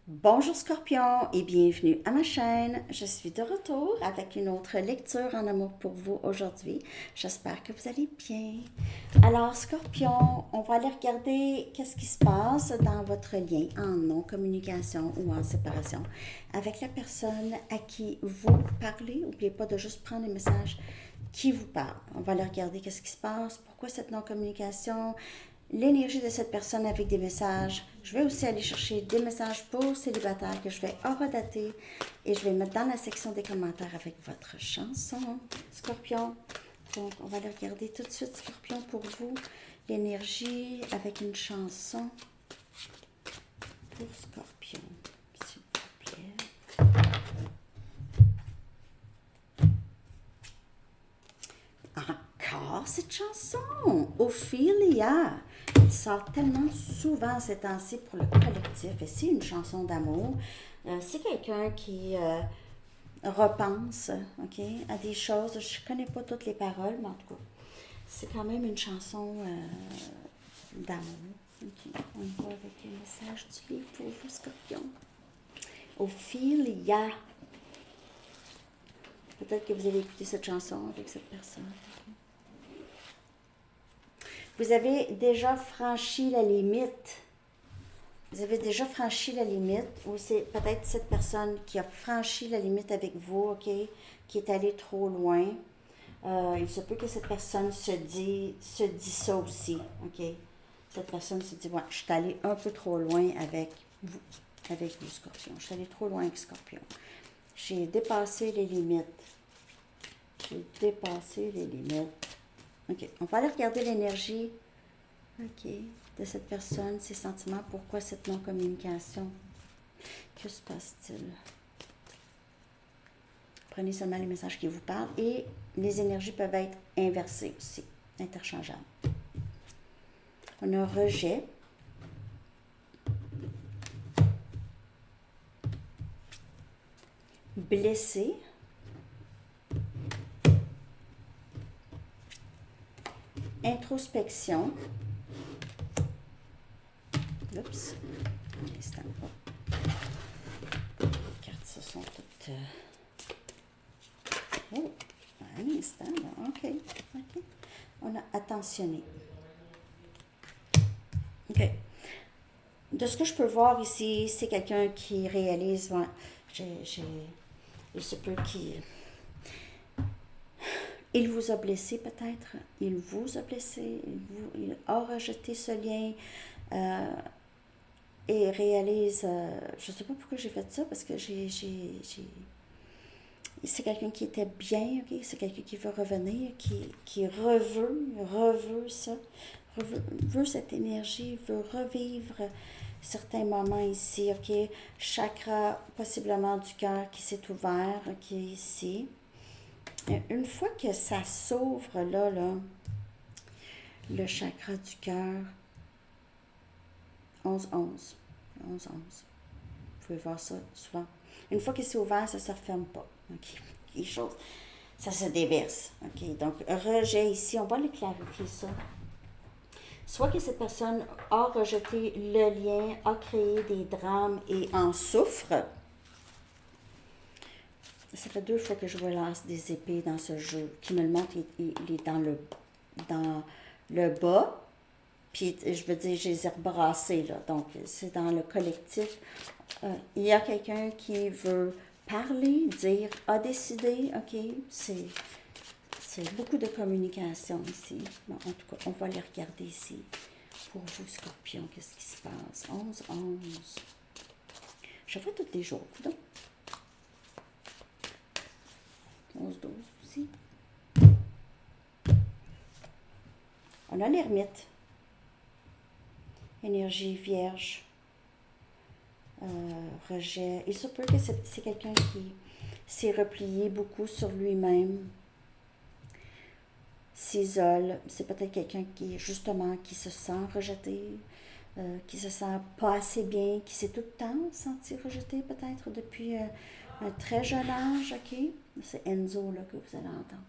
Bonjour Scorpion et bienvenue à ma chaîne. Je suis de retour avec une autre lecture en amour pour vous aujourd'hui. J'espère que vous allez bien. Alors Scorpion, on va aller regarder qu'est-ce qui se passe dans votre lien en non-communication ou en séparation avec la personne à qui vous parlez. N'oubliez pas de juste prendre les messages qui vous parlent. On va aller regarder qu'est-ce qui se passe, pourquoi cette non-communication, l'énergie de cette personne avec des messages. Je vais aussi aller chercher des messages pour célibataires que je vais horodater et je vais mettre dans la section des commentaires avec votre chanson, Scorpion. Donc, on va aller regarder tout de suite, Scorpion, pour vous, l'énergie avec une chanson pour Scorpion, s'il vous plaît. Encore cette chanson, Ophelia. Elle sort tellement souvent ces temps-ci pour le collectif. Et c'est une chanson d'amour. C'est quelqu'un qui repense, ok, à des choses. Je ne connais pas toutes les paroles, mais en tout cas, c'est quand même une chanson d'amour. Ok, on y va avec les messages du livre pour vous, Scorpion. Ophelia. Peut-être que vous allez écouter cette chanson avec cette personne. Vous avez déjà franchi la limite. Vous avez déjà franchi la limite, ou c'est peut-être cette personne qui a franchi la limite avec vous, ok, qui est allée trop loin. Il se peut que cette personne se dit ça aussi, ok. Cette personne se dit, ouais, je suis allée un peu trop loin avec vous, Scorpion. Je suis allée trop loin avec Scorpion. J'ai dépassé les limites. J'ai dépassé les limites. OK. On va aller regarder l'énergie, OK, de cette personne, ses sentiments. Pourquoi cette non-communication? Que se passe-t-il? Prenez seulement les messages qui vous parlent et les énergies peuvent être inversées aussi, interchangeables. On a rejet. Blessé. Introspection. Oups. Un instant. Les cartes, ce sont toutes... Oh, un instant, là. OK. On a attentionné. OK. De ce que je peux voir ici, c'est quelqu'un qui réalise... Ouais, il se peut qu'il... Il vous a blessé peut-être, il vous a blessé, il a rejeté ce lien et réalise, je ne sais pas pourquoi j'ai fait ça, parce que c'est quelqu'un qui était bien, ok, c'est quelqu'un qui veut revenir, qui reveut ça, veut cette énergie, veut revivre certains moments ici, ok, chakra possiblement du cœur qui s'est ouvert, ok, ici. Une fois que ça s'ouvre là, le chakra du cœur, 11-11, 11-11, vous pouvez voir ça souvent. Une fois que c'est ouvert, ça ne se referme pas. Okay. Les choses, ça se déverse. Okay. Donc, rejet ici, on va aller clarifier ça. Soit que cette personne a rejeté le lien, a créé des drames et en souffre. Ça fait 2 fois que je relance des épées dans ce jeu. Qui me le montre, il est dans le bas. Puis, je veux dire, je les ai rebrassés, là. Donc, c'est dans le collectif. Il y a quelqu'un qui veut parler, dire, a décidé, OK, c'est beaucoup de communication ici. Bon, en tout cas, on va les regarder ici. Pour vous, Scorpion, qu'est-ce qui se passe? 11-11. Je fais tous les jours, donc. 11-12 aussi. On a l'ermite. Énergie vierge. Rejet. Il se peut que c'est quelqu'un qui s'est replié beaucoup sur lui-même, s'isole. C'est peut-être quelqu'un qui, justement, qui se sent rejeté, qui se sent pas assez bien, qui s'est tout le temps senti rejeté peut-être depuis un très jeune âge, ok? C'est Enzo là, que vous allez entendre.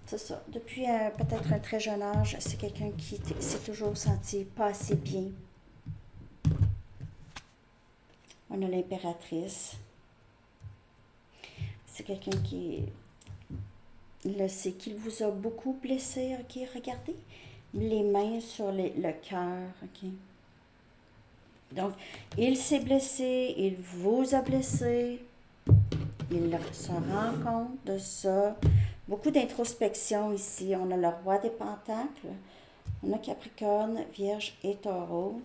C'est ça. Depuis peut-être un très jeune âge, c'est quelqu'un qui s'est toujours senti pas assez bien. On a l'impératrice. C'est quelqu'un qui le sait, qu'il vous a beaucoup blessé, ok? Regardez les mains sur le cœur, ok? Donc, il s'est blessé, il vous a blessé, il se rend compte de ça. Beaucoup d'introspection ici. On a le roi des pentacles, on a Capricorne, Vierge et Taureau.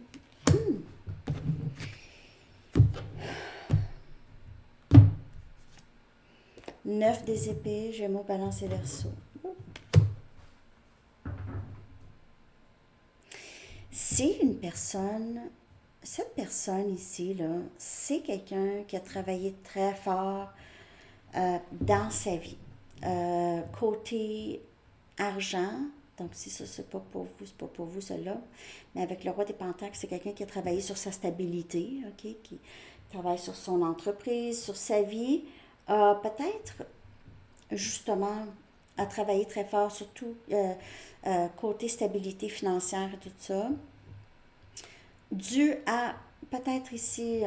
9 des épées, Gémeaux, Balance et Verseau. Si une personne, cette personne ici, là, c'est quelqu'un qui a travaillé très fort dans sa vie. Côté argent, donc si ça c'est pas pour vous, c'est pas pour vous cela, mais avec le roi des pentacles, c'est quelqu'un qui a travaillé sur sa stabilité, ok, qui travaille sur son entreprise, sur sa vie, peut-être justement à travailler très fort, surtout côté stabilité financière et tout ça, dû à peut-être ici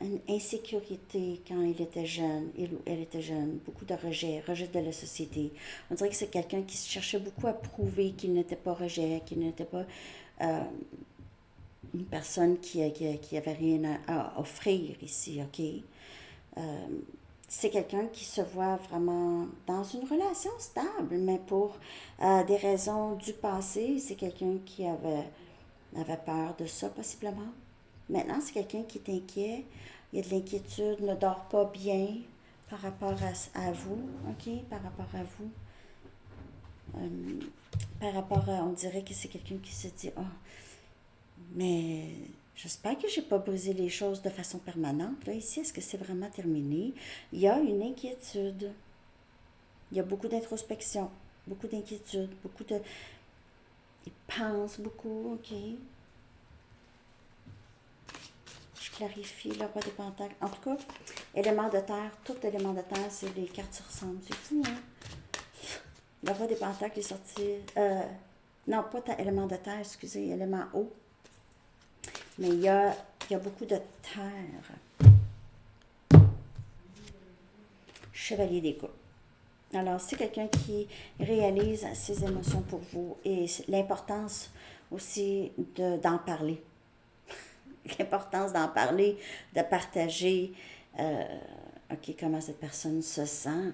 une insécurité quand il était jeune, il ou elle était jeune, beaucoup de rejet de la société. On dirait que c'est quelqu'un qui cherchait beaucoup à prouver qu'il n'était pas rejet, qu'il n'était pas une personne qui avait rien à offrir ici, ok? C'est quelqu'un qui se voit vraiment dans une relation stable, mais pour des raisons du passé, c'est quelqu'un qui avait peur de ça possiblement. Maintenant, c'est quelqu'un qui est inquiet, il y a de l'inquiétude, ne dort pas bien par rapport à vous, ok? Par rapport à vous. Par rapport à, on dirait que c'est quelqu'un qui se dit, oh, mais j'espère que j'ai pas brisé les choses de façon permanente. Là, ici, est-ce que c'est vraiment terminé? Il y a une inquiétude. Il y a beaucoup d'introspection, beaucoup d'inquiétude, beaucoup de... Il pense beaucoup, ok? Je clarifie le roi des pentacles. En tout cas, élément de terre, tout élément de terre, c'est les cartes se ressemblent. C'est fou, hein? Le roi des pentacles est sorti... non, pas élément de terre, excusez, élément eau. Mais il y a beaucoup de terre. Chevalier des coupes. Alors, c'est quelqu'un qui réalise ses émotions pour vous et l'importance aussi d'en parler. L'importance d'en parler, de partager ok, comment cette personne se sent.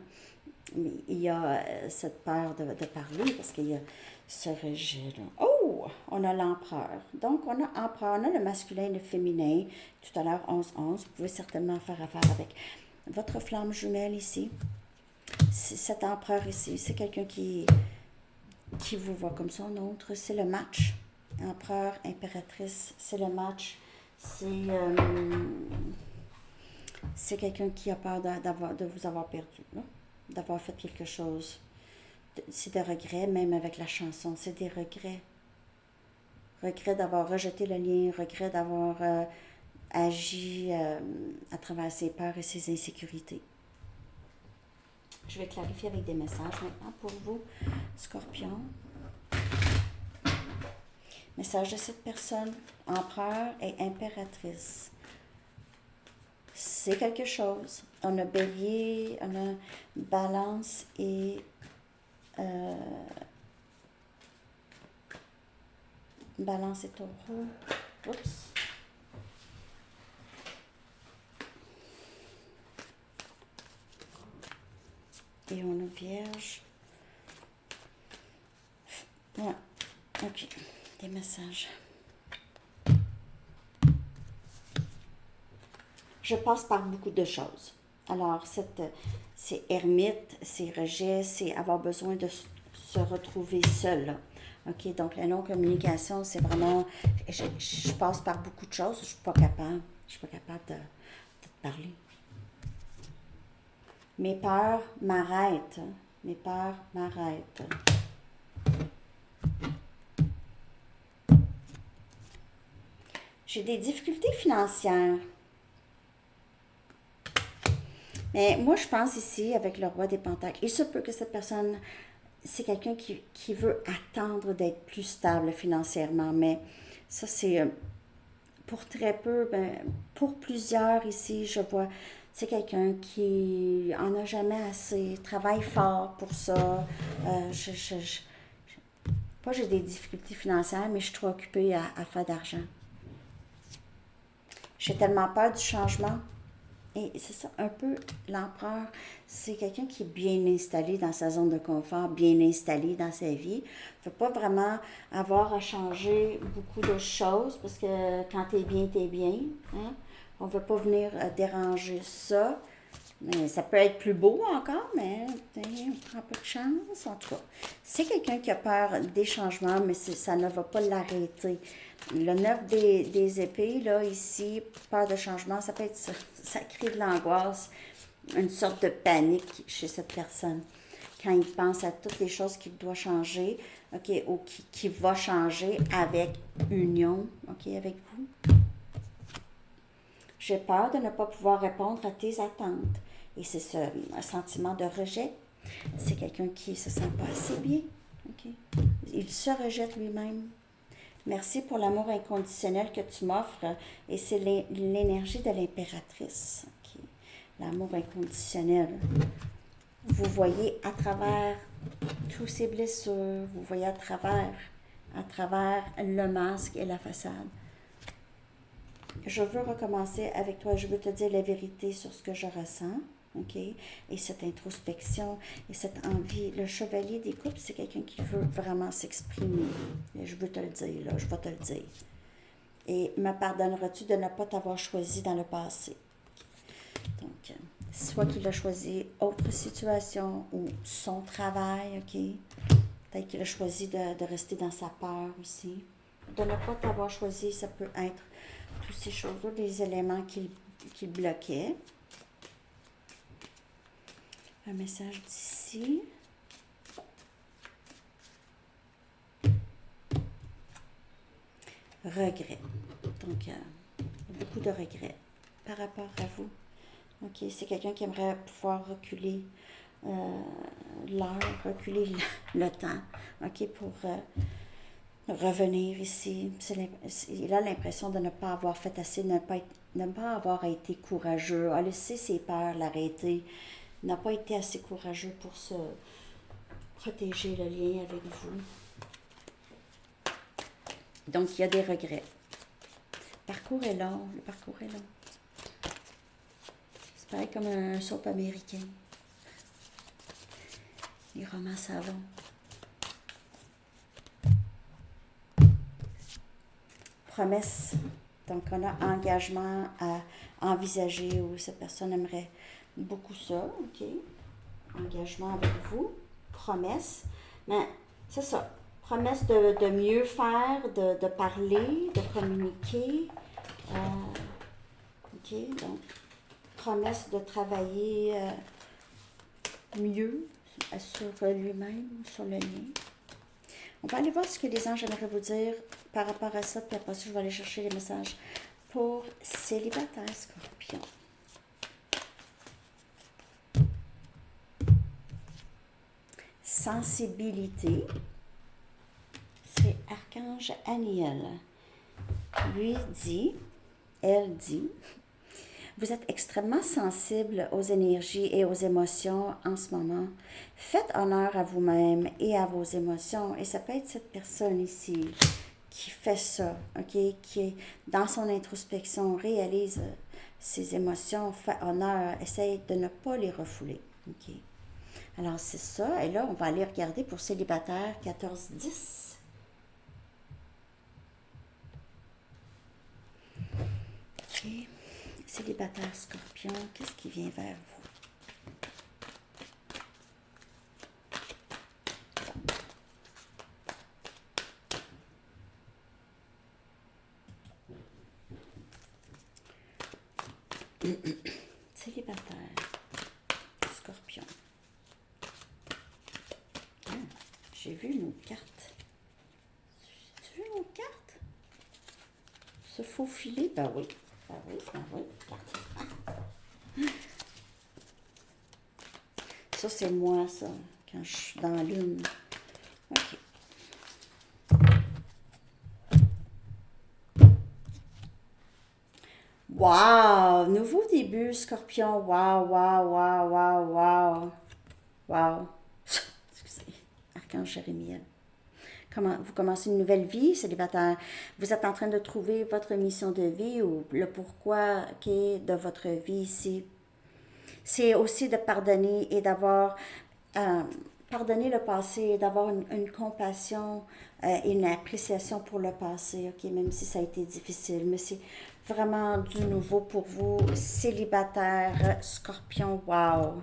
Mais il y a cette peur de parler parce qu'il y a ce rejet-là. Oh! On a l'empereur. Donc, on a empereur, on a le masculin et le féminin. Tout à l'heure, 11-11. Vous pouvez certainement faire affaire avec votre flamme jumelle ici. Cet empereur ici, c'est quelqu'un qui vous voit comme son autre. C'est le match. Empereur, impératrice, c'est le match. C'est quelqu'un qui a peur de vous avoir perdu, là, d'avoir fait quelque chose. C'est des regrets, même avec la chanson, c'est des regrets. Regret d'avoir rejeté le lien, regret d'avoir agi à travers ses peurs et ses insécurités. Je vais clarifier avec des messages maintenant pour vous, Scorpion. Message de cette personne, empereur et impératrice. C'est quelque chose. On a bélier, on a balance et balance et taureau. Oups. Et on a vierge. Ouais. Ok. Des messages. Je passe par beaucoup de choses. Alors, c'est ermite, c'est rejet, c'est avoir besoin de se retrouver seul. OK, donc la non-communication, c'est vraiment... Je passe par beaucoup de choses, je suis pas capable. Je suis pas capable de te parler. Mes peurs m'arrêtent. Mes peurs m'arrêtent. J'ai des difficultés financières. Mais moi, je pense ici, avec le roi des pentacles, il se peut que cette personne, c'est quelqu'un qui veut attendre d'être plus stable financièrement, mais ça, c'est pour très peu, ben, pour plusieurs ici, je vois, c'est quelqu'un qui en a jamais assez, travaille fort pour ça. Pas j'ai des difficultés financières, mais je suis trop occupée à faire d'argent. J'ai tellement peur du changement. Et c'est ça, un peu, l'empereur, c'est quelqu'un qui est bien installé dans sa zone de confort, bien installé dans sa vie. Il ne faut pas vraiment avoir à changer beaucoup de choses, parce que quand tu es bien, tu es bien. Hein? On ne veut pas venir déranger ça. Mais ça peut être plus beau encore, mais on prend pas de chance, en tout cas. C'est quelqu'un qui a peur des changements, mais ça ne va pas l'arrêter. Le 9 des épées, là, ici, peur de changement, ça peut être ça. Ça crée de l'angoisse, une sorte de panique chez cette personne. Quand il pense à toutes les choses qu'il doit changer, OK, ou qui va changer avec union, OK, avec vous. J'ai peur de ne pas pouvoir répondre à tes attentes. Et c'est ce un sentiment de rejet. C'est quelqu'un qui ne se sent pas assez bien. Okay? Il se rejette lui-même. Merci pour l'amour inconditionnel que tu m'offres. Et c'est l'énergie de l'impératrice. Okay? L'amour inconditionnel. Vous voyez à travers toutes ces blessures, vous voyez à travers le masque et la façade. Je veux recommencer avec toi, je veux te dire la vérité sur ce que je ressens, OK? Et cette introspection et cette envie. Le chevalier des coupes, c'est quelqu'un qui veut vraiment s'exprimer. Et je veux te le dire, là, je vais te le dire. Et me pardonneras-tu de ne pas t'avoir choisi dans le passé? Donc, soit qu'il a choisi autre situation ou son travail, OK? Peut-être qu'il a choisi de rester dans sa peur aussi. De ne pas t'avoir choisi, ça peut être toutes ces choses-là, des éléments qui bloquaient. Un message d'ici. Regret. Donc, beaucoup de regrets par rapport à vous. OK, c'est quelqu'un qui aimerait pouvoir reculer l'heure, reculer le temps, OK, pour revenir ici. Il a l'impression de ne pas avoir fait assez, de ne pas avoir été courageux, a laissé ses peurs l'arrêter, n'a pas été assez courageux pour se protéger le lien avec vous. Donc, il y a des regrets. Le parcours est long, le parcours est long. C'est pareil comme un soap américain. Les romans savants. Promesse. Donc, on a engagement à envisager où cette personne aimerait beaucoup ça, OK? Engagement avec vous. Promesse. Mais c'est ça. Promesse de mieux faire, de parler, de communiquer. OK? Donc, promesse de travailler mieux sur lui-même, sur le lien. On va aller voir ce que les anges aimeraient vous dire par rapport à ça, puis après ça, je vais aller chercher les messages pour célibataire Scorpion. Sensibilité, c'est Archange Aniel. Lui dit, elle dit, vous êtes extrêmement sensible aux énergies et aux émotions en ce moment. Faites honneur à vous-même et à vos émotions. Et ça peut être cette personne ici qui fait ça, OK? Qui est dans son introspection, réalise ses émotions, fait honneur, essaye de ne pas les refouler, OK? Alors, c'est ça. Et là, on va aller regarder pour célibataire 14-10. OK. Célibataire Scorpion, qu'est-ce qui vient vers vous? Célibataire Scorpion. Ah, j'ai vu nos cartes. Tu vu nos cartes? Se faufiler? Ben oui. Ben oui, ben oui. Ça, c'est moi, ça, quand je suis dans la lune. OK. Wow! Nouveau début, Scorpion. Wow, wow, wow, wow, wow. Wow. Excusez. Archange Jérémiel. Vous commencez une nouvelle vie, célibataire. Vous êtes en train de trouver votre mission de vie ou le pourquoi de votre vie ici. C'est aussi de pardonner et d'avoir euh, pardonner le passé et d'avoir une compassion et une appréciation pour le passé, ok, même si ça a été difficile. Mais c'est vraiment du nouveau pour vous, célibataire, Scorpion, wow.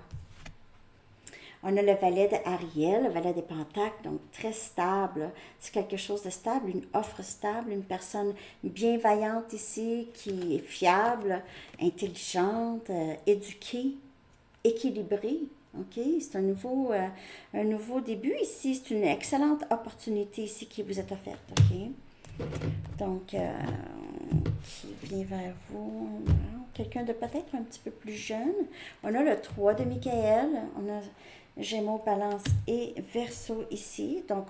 On a le valet d'Ariel, le valet des Pentacles, donc très stable. C'est quelque chose de stable, une offre stable, une personne bienveillante ici, qui est fiable, intelligente, éduquée, équilibrée. OK? C'est un nouveau début ici. C'est une excellente opportunité ici qui vous est offerte. OK? Donc, qui vient vers vous. Quelqu'un de peut-être un petit peu plus jeune. On a le 3 de Michael. On a Gémeaux, Balance et Verseau ici. Donc,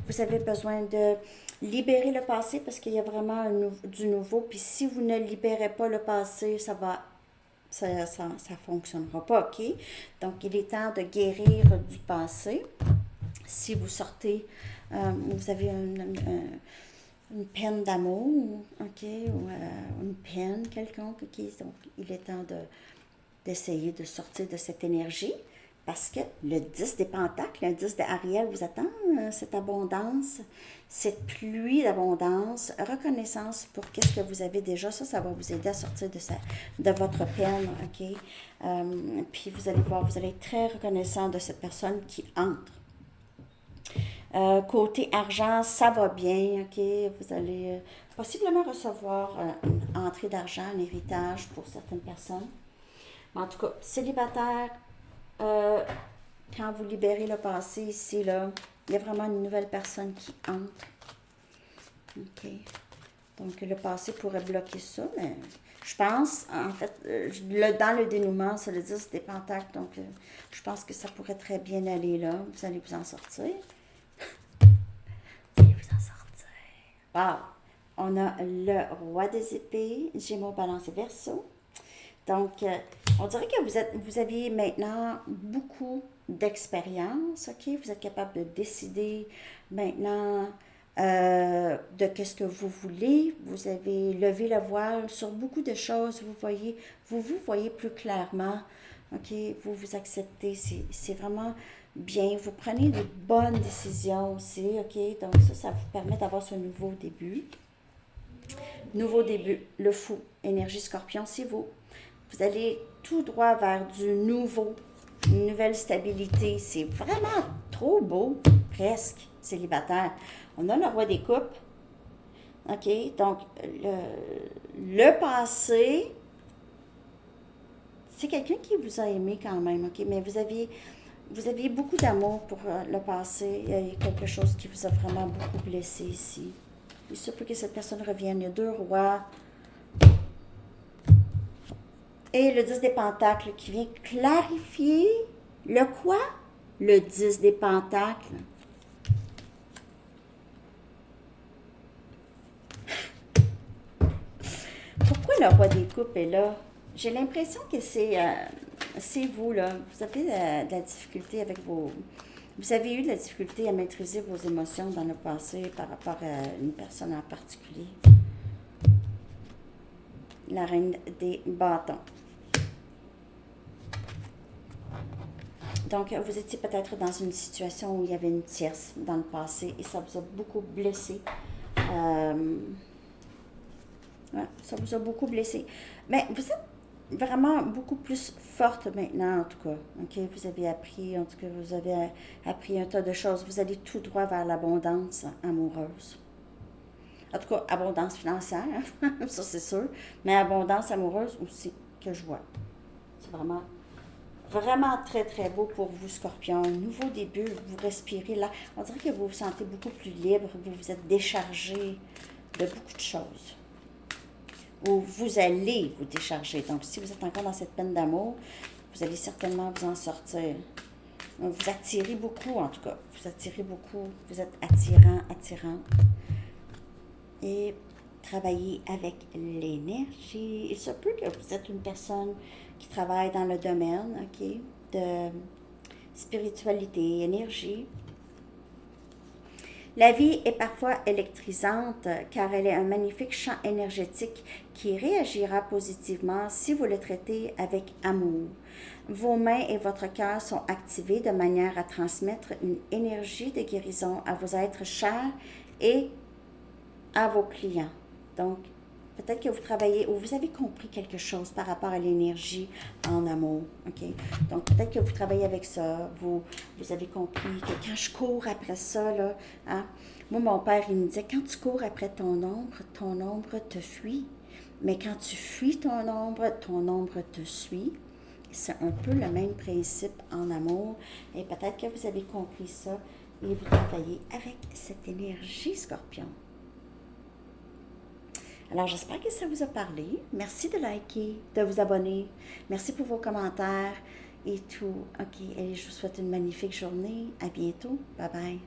vous avez besoin de libérer le passé parce qu'il y a vraiment du nouveau. Puis si vous ne libérez pas le passé, ça fonctionnera pas, OK? Donc, il est temps de guérir du passé. Si vous sortez, vous avez une peine d'amour, OK? Ou une peine quelconque, OK? Donc, il est temps d'essayer de sortir de cette énergie. Parce que le 10 des Pentacles, le 10 d'Ariel vous attend, cette abondance, cette pluie d'abondance, reconnaissance pour qu'est-ce que vous avez déjà. Ça va vous aider à sortir de votre peine, OK? Puis vous allez voir, vous allez être très reconnaissant de cette personne qui entre. Côté argent, ça va bien, OK? Vous allez possiblement recevoir une entrée d'argent, un héritage pour certaines personnes. Mais en tout cas, célibataire, quand vous libérez le passé ici, là, il y a vraiment une nouvelle personne qui entre. OK. Donc, le passé pourrait bloquer ça, mais je pense, en fait, dans le dénouement, c'est le 10 des Pentacles, donc je pense que ça pourrait très bien aller là. Vous allez vous en sortir. Vous allez vous en sortir. Wow! On a le Roi des épées, Gémeaux, Balance et Verseau. Donc, on dirait que vous aviez maintenant beaucoup d'expérience, OK? Vous êtes capable de décider maintenant de qu'est-ce que vous voulez. Vous avez levé le voile sur beaucoup de choses. Vous voyez plus clairement, OK? Vous vous acceptez. C'est vraiment bien. Vous prenez de bonnes décisions aussi, OK? Donc, ça vous permet d'avoir ce nouveau début. Nouveau début, le fou, énergie Scorpion, c'est vous. Vous allez tout droit vers du nouveau, une nouvelle stabilité. C'est vraiment trop beau, presque, célibataire. On a le Roi des Coupes. OK? Donc, le passé, c'est quelqu'un qui vous a aimé quand même, OK? Mais vous aviez beaucoup d'amour pour le passé. Il y a quelque chose qui vous a vraiment beaucoup blessé ici. Il se peut que cette personne revienne. Il y a 2 rois. Et le 10 des Pentacles qui vient clarifier le quoi? Le 10 des Pentacles. Pourquoi le Roi des Coupes est là? J'ai l'impression que c'est vous, là. Vous avez de la difficulté avec Vous avez eu de la difficulté à maîtriser vos émotions dans le passé par rapport à une personne en particulier. La Reine des Bâtons. Donc, vous étiez peut-être dans une situation où il y avait une tierce dans le passé et ça vous a beaucoup blessé. Ça vous a beaucoup blessé. Mais vous êtes vraiment beaucoup plus forte maintenant, en tout cas. OK? Vous avez appris, en tout cas, vous avez appris un tas de choses. Vous allez tout droit vers l'abondance amoureuse. En tout cas, abondance financière, ça c'est sûr. Mais abondance amoureuse aussi, que je vois. C'est vraiment très, très beau pour vous, Scorpion. Nouveau début, vous respirez là. On dirait que vous vous sentez beaucoup plus libre, vous vous êtes déchargé de beaucoup de choses. Ou vous allez vous décharger. Donc, si vous êtes encore dans cette peine d'amour, vous allez certainement vous en sortir. Vous attirez beaucoup, en tout cas. Vous attirez beaucoup. Vous êtes attirant. Et travailler avec l'énergie. Il se peut que vous êtes une personne qui travaille dans le domaine, OK, de spiritualité, énergie. La vie est parfois électrisante car elle est un magnifique champ énergétique qui réagira positivement si vous le traitez avec amour. Vos mains et votre cœur sont activés de manière à transmettre une énergie de guérison à vos êtres chers et à vos clients. Donc, peut-être que vous travaillez ou vous avez compris quelque chose par rapport à l'énergie en amour. OK? Donc, peut-être que vous travaillez avec ça. Vous avez compris que quand je cours après ça, là, hein, moi, mon père, il me disait, quand tu cours après ton ombre te fuit. Mais quand tu fuis ton ombre te suit. C'est un peu le même principe en amour. Et peut-être que vous avez compris ça et vous travaillez avec cette énergie, Scorpion. Alors, j'espère que ça vous a parlé. Merci de liker, de vous abonner. Merci pour vos commentaires et tout. OK, et je vous souhaite une magnifique journée. À bientôt. Bye bye.